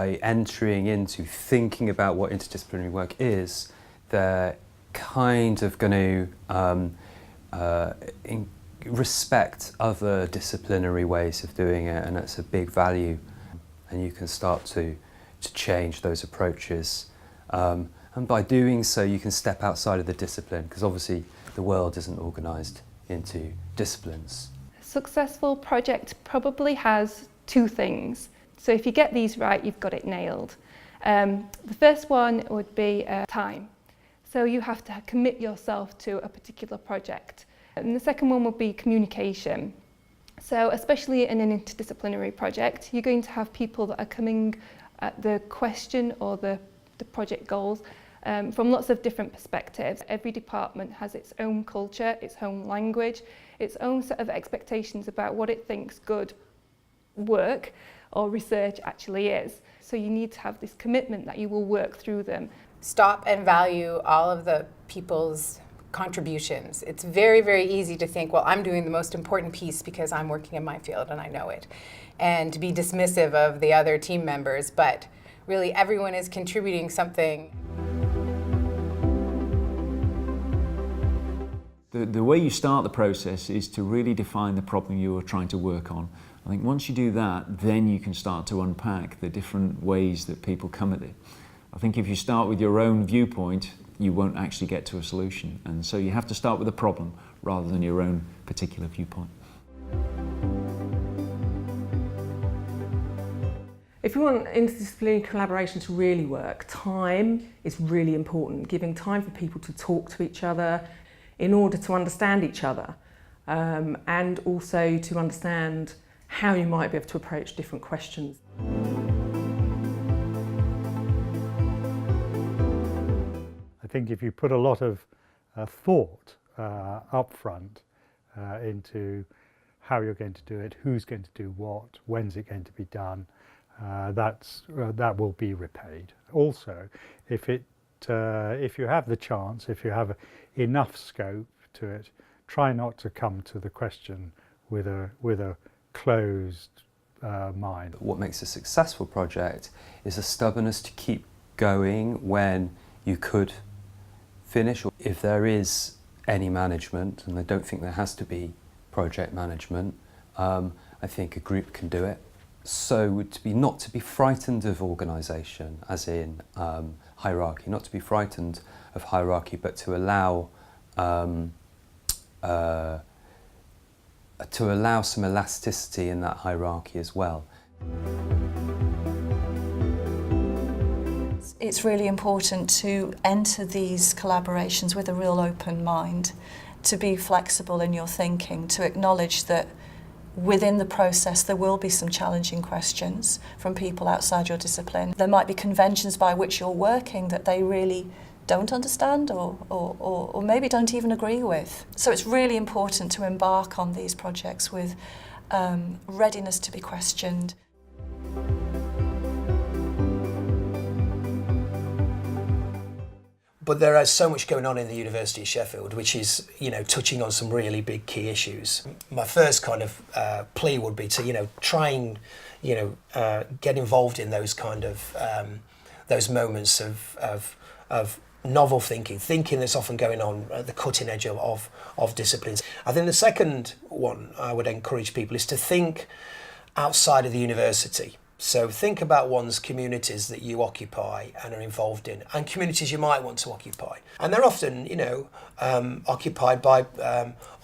by entering into thinking about what interdisciplinary work is, they're kind of going to respect other disciplinary ways of doing it, and that's a big value. And you can start to change those approaches. And by doing so, you can step outside of the discipline, because obviously the world isn't organised into disciplines. A successful project probably has two things. So if you get these right, you've got it nailed. The first one would be time. So you have to commit yourself to a particular project. And the second one would be communication. So especially in an interdisciplinary project, you're going to have people that are coming at the question or the project goals from lots of different perspectives. Every department has its own culture, its own language, its own set of expectations about what it thinks good work or research actually is. So you need to have this commitment that you will work through them. Stop and value all of the people's contributions. It's very, very easy to think, well, I'm doing the most important piece because I'm working in my field and I know it, and to be dismissive of the other team members, but really everyone is contributing something. The way you start the process is to really define the problem you are trying to work on. I think once you do that, then you can start to unpack the different ways that people come at it. I think if you start with your own viewpoint, you won't actually get to a solution. And so you have to start with a problem rather than your own particular viewpoint. If we want interdisciplinary collaboration to really work, time is really important. Giving time for people to talk to each other in order to understand each other, and also to understand how you might be able to approach different questions. I think if you put a lot of thought up front into how you're going to do it, who's going to do what, when's it going to be done, that will be repaid. Also, if you have the chance, if you have enough scope to it, try not to come to the question with a closed mind. What makes a successful project is a stubbornness to keep going when you could finish. If there is any management, and I don't think there has to be project management, I think a group can do it. So not to be frightened of organisation, as in hierarchy, not to be frightened of hierarchy, but to allow some elasticity in that hierarchy as well. It's really important to enter these collaborations with a real open mind, to be flexible in your thinking, to acknowledge that within the process there will be some challenging questions from people outside your discipline. There might be conventions by which you're working that they really don't understand or maybe don't even agree with. So it's really important to embark on these projects with readiness to be questioned. But there is so much going on in the University of Sheffield, which is, touching on some really big key issues. My first kind of plea would be to, try and, get involved in those kind of those moments of novel thinking that's often going on at the cutting edge of disciplines. I think the second one I would encourage people is to think outside of the university. So think about one's communities that you occupy and are involved in, and communities you might want to occupy. And they're often, occupied by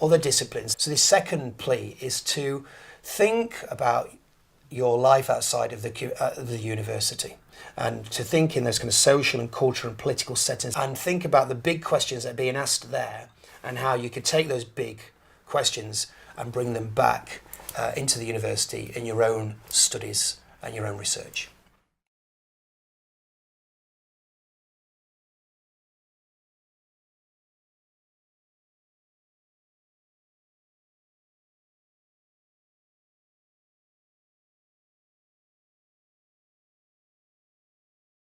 other disciplines. So the second plea is to think about your life outside of the university, and to think in those kind of social and cultural and political settings, and think about the big questions that are being asked there, and how you could take those big questions and bring them back into the university in your own studies and your own research.